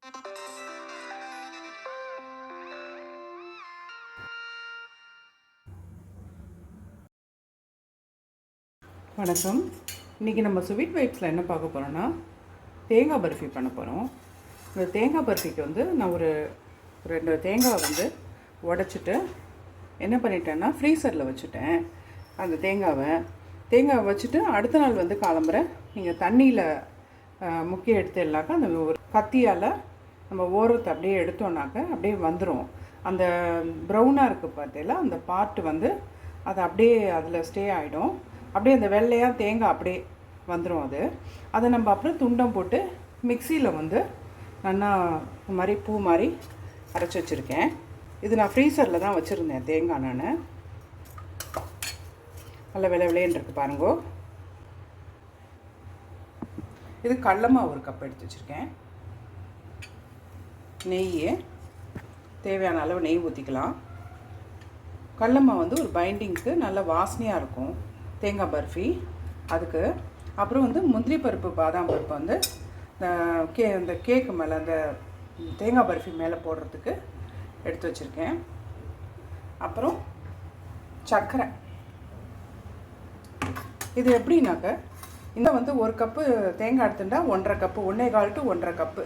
வணக்கம். இன்றைக்கி நம்ம ஸ்வீட் வைப்ஸில் என்ன பார்க்க போகிறோன்னா தேங்காய் பர்ஃபி பண்ண போகிறோம். இந்த தேங்காய் பர்ஃபிக்கு வந்து நான் ஒரு 2 தேங்காய் வந்து உடச்சிட்டு என்ன பண்ணிட்டேன்னா ஃப்ரீசரில் வச்சுட்டேன். அந்த தேங்காவை வச்சுட்டு அடுத்த நாள் வந்து காலம்பரை நீங்கள் தண்ணியில் முக்கி எடுத்துடலாக்கா அந்த ஒரு கத்தியால் நம்ம ஓரத்தை அப்படியே எடுத்தோன்னாக்க அப்படியே வந்துடும். அந்த ப்ரௌனாக இருக்குது பார்த்தீங்களா, அந்த பார்ட்டு வந்து அது அப்படியே அதில் ஸ்டே ஆகிடும். அப்படியே அந்த வெள்ளையாக தேங்காய் அப்படியே வந்துடும். அதை நம்ம அப்புறம் துண்டம் போட்டு மிக்சியில் வந்து நல்லா இந்த மாதிரி பூ மாதிரி அரைச்சி வச்சுருக்கேன். இது நான் ஃப்ரீசரில் தான் வச்சுருந்தேன் தேங்காய். நான் நல்ல விளைன்னு இருக்குது பாருங்கோ. இது கடலமாவு ஒரு கப் எடுத்து வச்சுருக்கேன். நெய் தேவையான அளவு நெய் ஊற்றிக்கலாம். கடலமாவு வந்து ஒரு பைண்டிங்க்கு நல்ல வாசனையாக இருக்கும் தேங்காய் பர்ஃபி. அதுக்கு அப்புறம் வந்து முந்திரி பருப்பு பாதாம் பருப்பு வந்து இந்த கேக்கு மேலே அந்த தேங்காய் பர்ஃபி மேலே போடுறதுக்கு எடுத்து வச்சுருக்கேன். அப்புறம் சர்க்கரை. இது எப்படின்னாக்க இந்த வந்து 1 கப்பு தேங்காய் எடுத்துட்டா 1.5 கப்பு 1.25 to 1.5 கப்பு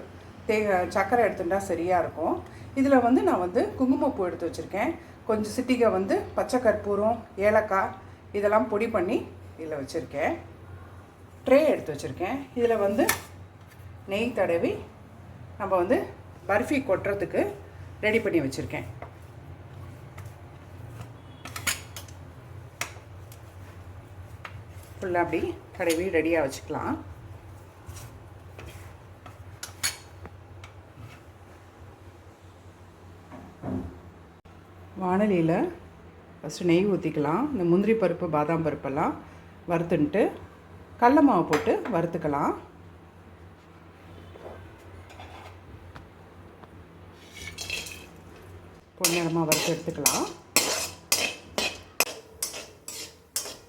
சர்க்கரை எடுத்துட்டா சரியாக இருக்கும். இதில் வந்து நான் வந்து குங்குமப்பூ எடுத்து வச்சுருக்கேன். கொஞ்சம் சிட்டிகை வந்து பச்சை கற்பூரம், ஏலக்காய் இதெல்லாம் பொடி பண்ணி இதில் வச்சுருக்கேன். ட்ரே எடுத்து வச்சுருக்கேன். இதில் வந்து நெய் தடவி நம்ம வந்து பர்ஃபி கொட்டுறதுக்கு ரெடி பண்ணி வச்சுருக்கேன். ஃபுல்லாக அப்படி தடவி ரெடியாக வச்சுக்கலாம். வாணலியில் ஃபஸ்ட்டு நெய் ஊற்றிக்கலாம். இந்த முந்திரி பருப்பு பாதாம் பருப்பெல்லாம் வறுத்துன்ட்டு கடல மாவு போட்டு வறுத்துக்கலாம். பொன்னிறமாக வறுத்து எடுத்துக்கலாம்.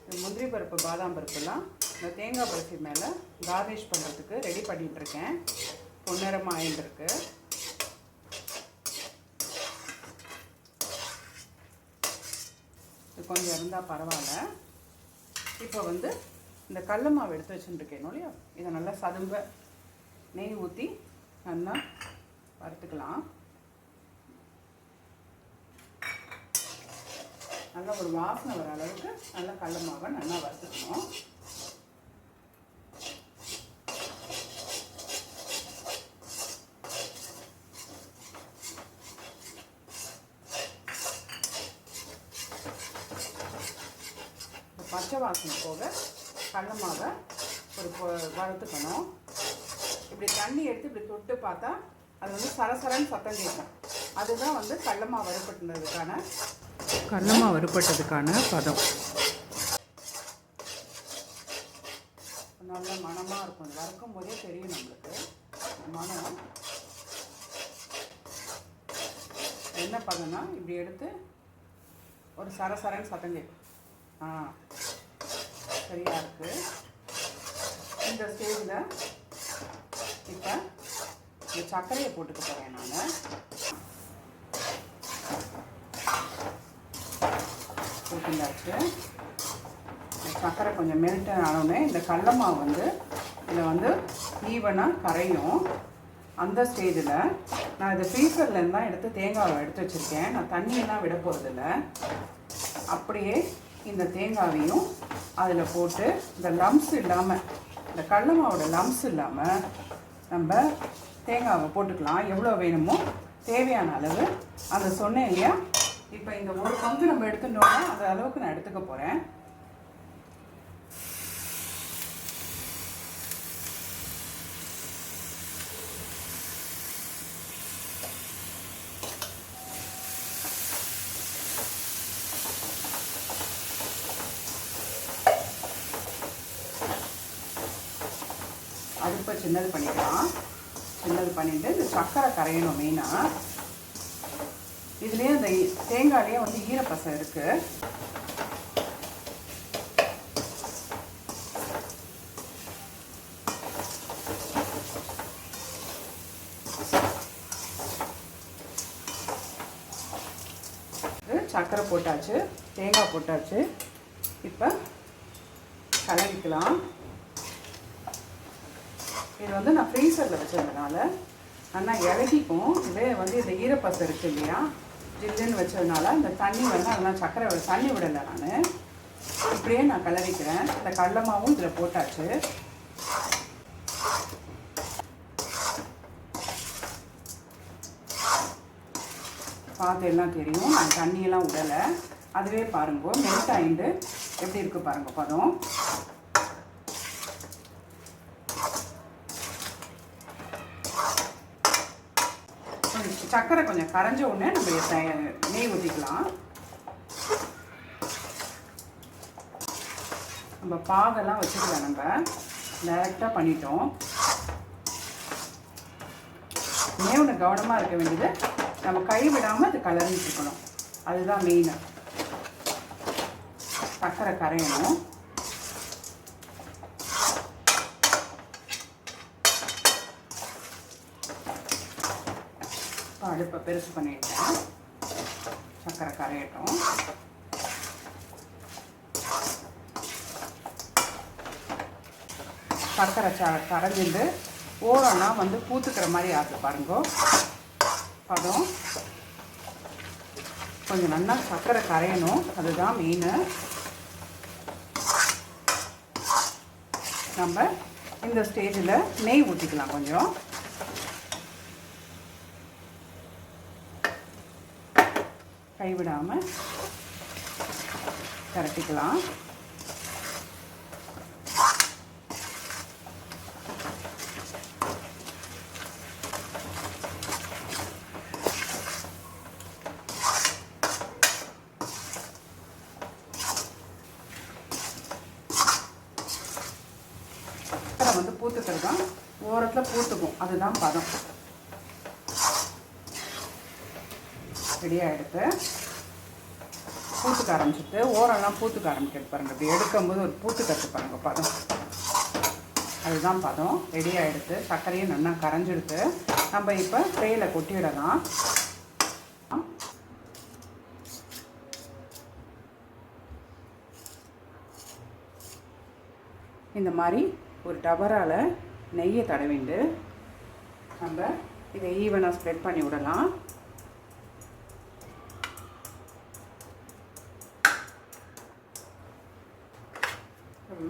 இந்த முந்திரி பருப்பு பாதாம் பருப்புலாம் இந்த தேங்காய் பருப்பி மேலே கார்னிஷ் பண்ணுறதுக்கு ரெடி பண்ணிகிட்ருக்கேன். பொன்னிறமாக ஆயின்ட்டுருக்கு. இது கொஞ்சம் இருந்தால் பரவாயில்ல. இப்போ வந்து இந்த கடல மாவு எடுத்து வச்சுட்டுருக்கேன் இல்லையா, இதை நல்லா சதும்ப நெய் ஊற்றி நல்லா வறுத்துக்கலாம். நல்லா ஒரு வாசனை வர அளவுக்கு நல்லா கடல மாவை நல்லா வறுத்துக்கணும். பச்சை வாசனை போக கடல மாவை ஒரு வறுத்துக்கணும். இப்படி தண்ணி எடுத்து இப்படி தொட்டு பார்த்தா அது வந்து சரசரன்னு சத்தம் கேட்கும். அதுதான் வந்து கடல மாவு வறுப்பட்டதுக்கான பதம். நல்ல மணமாக இருக்கும். அது வறுக்கும் போதே தெரியும் நம்மளுக்கு மணம். என்ன பதம்னா இப்படி எடுத்து ஒரு சரசரன்னு சத்தம் கேட்கும். சரியாக இருக்குது. இந்த ஸ்டேஜில் இப்போ இந்த சர்க்கரையை போட்டுக்க போகிறேன். நான் போட்டுண்டாச்சு. சர்க்கரை கொஞ்சம் மெல்ட் ஆனோடனே இந்த கடல மாவு வந்து இதில் வந்து ஈவனாக கரையும். அந்த ஸ்டேஜில் நான் இதை ஃப்ரீசர்லேருந்து தான் எடுத்து தேங்காவை எடுத்து வச்சுருக்கேன். நான் தண்ணியெல்லாம் விட போகிறதில்ல. அப்படியே இந்த தேங்காவையும் அதில் போட்டு இந்த லம்ஸ் இல்லாமல், இந்த கடல மாவோட லம்ஸ் இல்லாமல் நம்ம தேங்காவை போட்டுக்கலாம். எவ்வளோ வேணுமோ தேவையான அளவு. அந்த சொன்னேன் இல்லையா, இப்போ இந்த ஒரு பங்கு நம்ம எடுத்துட்டோம்னா அந்த அளவுக்கு நான் எடுத்துக்க போகிறேன். அடுப்பை சின்னது பண்ணிக்கலாம். சின்னது பண்ணிட்டு இந்த சர்க்கரை கரையணும். மெயினாக இதுலேயே அந்த தேங்காயிலேயே வந்து ஈரப்பசை இருக்குது. சர்க்கரை போட்டாச்சு, தேங்காய் போட்டாச்சு. இப்போ கலரிக்கலாம். இது வந்து நான் ஃப்ரீசரில் வச்சதுனால நல்லா இறக்கிக்கும். இதே வந்து இந்த ஈரப்பசை இருக்குது இல்லையா, ஜில்லுன்னு வச்சதுனால இந்த தண்ணி வந்து அதெல்லாம் சர்க்கரை தண்ணி விடலை. நான் இப்படியே நான் கலரிக்கிறேன். இந்த கடலை மாவும் இதில் போட்டாச்சு. பார்த்து எல்லாம் தெரியும், நான் தண்ணியெல்லாம் விடலை. அதுவே பாருங்க மெல்ட் ஆகிட்டு எப்படி இருக்குது பாருங்க பதம். சர்க்கரை கொஞ்சம் கரைஞ்ச உடனே நம்ம நெய் ஊற்றிக்கலாம். நம்ம பாகெல்லாம் வச்சுக்கலாம். நம்ம டைரெக்டாக பண்ணிட்டோம். ஒன்று கவனமாக இருக்க வேண்டியது, நம்ம கை விடாமல் அது கலரிட்டு இருக்கணும். அதுதான் மெயின். சர்க்கரை கரையணும். அடுப்பை பெருசு பண்ணிட்டேன். சர்க்கரை கரையட்டும். சர்க்கரை கரைஞ்சிட்டு ஓரம்னா வந்து பூத்துக்கிற மாதிரி ஆகுது பாருங்க பதம். கொஞ்சம் நல்லா சர்க்கரை கரையணும், அதுதான் மெயின். நம்ம இந்த ஸ்டேஜில் நெய் ஊற்றிக்கலாம். கொஞ்சம் கைவிடாமல் கரட்டிக்கலாம். வந்து பூத்துக்கிறது தான், ஓரத்தில் பூத்துக்கும், அதுதான் பதம். ரெடியாக எடுத்து பூத்துக்க ஆரம்பிச்சுட்டு ஓரெல்லாம் பூத்துக்க ஆரம்பிக்கிறது பாருங்கள். இப்படி எடுக்கும்போது ஒரு பூத்துக்கட்டு பாருங்க பதம், அதுதான் பதம். ரெடியாக எடுத்து சர்க்கரையை நல்லா கரைஞ்செடுத்து நம்ம இப்போ ட்ரேயில் கொட்டிவிடலாம். இந்த மாதிரி ஒரு டபரால் நெய்யை தடவிண்டு நம்ம இதை ஈவனாக ஸ்ப்ரெட் பண்ணி விடலாம்.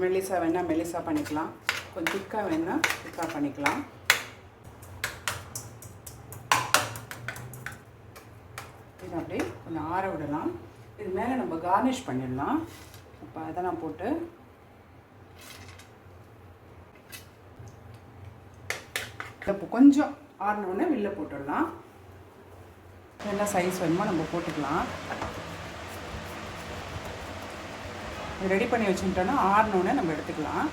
மெல்லிசா வேணால் மெல்லிசா பண்ணிக்கலாம், கொஞ்சம் திக்காக வேணால் திக்காக பண்ணிக்கலாம். இது அப்படியே கொஞ்சம் ஆற விடலாம். இது மேலே நம்ம கார்னிஷ் பண்ணிடலாம். அப்போ அதெல்லாம் போட்டு இப்போ கொஞ்சம் ஆறினோடனே வெளில போட்டுடலாம். என்ன சைஸ் வேணுமோ நம்ம போட்டுக்கலாம். ரெடி பண்ணி வச்சுட்டோன்னா ஆறினோடனே நம்ம எடுத்துக்கலாம்.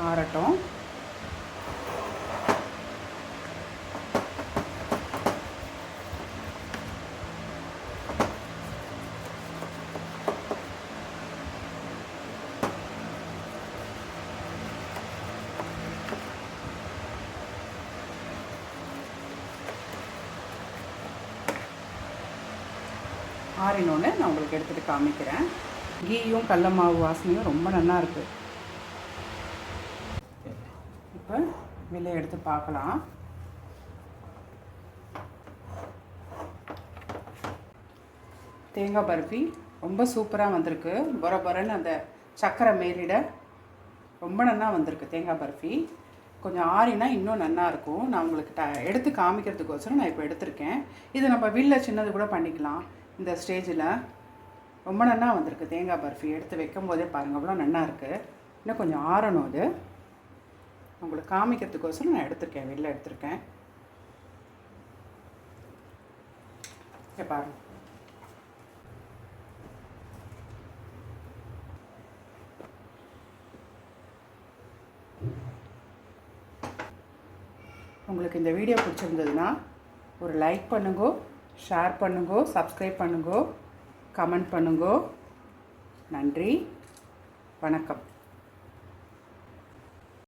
ஆறட்டும். ஆறினோன்னு நான் உங்களுக்கு எடுத்துகிட்டு காமிக்கிறேன். கீயும் கடல மாவு வாசனையும் ரொம்ப நல்லா இருக்குது. இப்போ வெளியே எடுத்து பார்க்கலாம். தேங்காய் பர்ஃபி ரொம்ப சூப்பராக வந்திருக்கு. பொரன்னு அந்த சர்க்கரை மேலிட ரொம்ப நல்லா வந்திருக்கு தேங்காய் பர்ஃபி. கொஞ்சம் ஆறினா இன்னும் நல்லாயிருக்கும். நான் உங்களுக்கு எடுத்து காமிக்கிறதுக்கோசரம் நான் இப்போ எடுத்திருக்கேன். இது நம்ம வீட்டில் சின்னது கூட பண்ணிக்கலாம். இந்த ஸ்டேஜில் ரொம்ப நல்லா வந்திருக்கு தேங்காய் பர்ஃபி. எடுத்து வைக்கும் போதே பாருங்கள் அவ்வளோ நல்லா இருக்குது. இன்னும் கொஞ்சம் ஆறணும். அது உங்களுக்கு காமிக்கிறதுக்கோசரம் நான் எடுத்திருக்கேன், வெளில எடுத்திருக்கேன். பாருங்கள். உங்களுக்கு இந்த வீடியோ பிடிச்சிருந்ததுன்னா ஒரு லைக் பண்ணுங்க, ஷேர் பண்ணுங்க, சப்ஸ்கிரைப் பண்ணுங்க, கமெண்ட் பண்ணுங்க. நன்றி, வணக்கம்.